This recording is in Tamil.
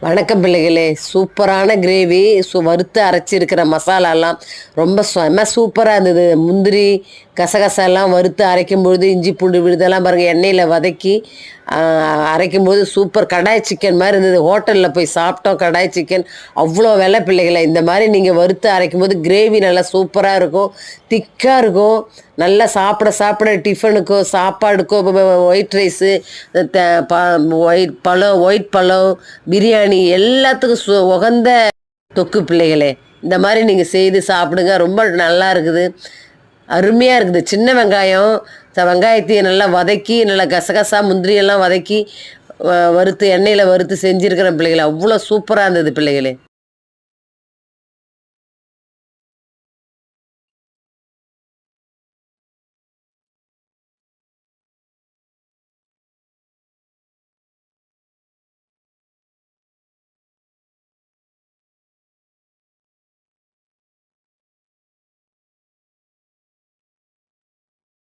வணக்கம் பிள்ளைகளே, சூப்பரான கிரேவி. வறுத்து அரைச்சிருக்கிற மசாலாலாம் ரொம்ப செம சூப்பராக இருந்தது. முந்திரி கசகசாலாம் வறுத்து அரைக்கும் பொழுது இஞ்சி பூண்டு விழுதெல்லாம் பாருங்கள் எண்ணெயில் வதக்கி அரைக்கும் போது சூப்பர் கடாய் சிக்கன் மாதிரி இருந்தது. ஹோட்டலில் போய் சாப்பிட்டோம் கடாய் சிக்கன். அவ்வளோ விலை பிள்ளைகளை. இந்த மாதிரி நீங்கள் வறுத்து அரைக்கும் போது கிரேவி நல்லா சூப்பராக இருக்கும், திக்காக இருக்கும். நல்லா சாப்பிட சாப்பிட டிஃபனுக்கோ சாப்பாடுக்கோ ஒயிட் ரைஸு, ஒயிட் பழம், பிரியாணி எல்லாத்துக்கும் உகந்த தொக்கு பிள்ளைகளே. இந்த மாதிரி நீங்கள் செய்து சாப்பிடுங்க, ரொம்ப நல்லா இருக்குது, அருமையாக இருக்குது. சின்ன வெங்காயம் வெங்காயத்தையும் நல்லா வதக்கி நல்லா கசகசா முந்திரியெல்லாம் வதக்கி வறுத்து எண்ணெயில் வறுத்து செஞ்சுருக்கிறேன் பிள்ளைகளை. அவ்வளோ சூப்பராக இருந்தது பிள்ளைகளே.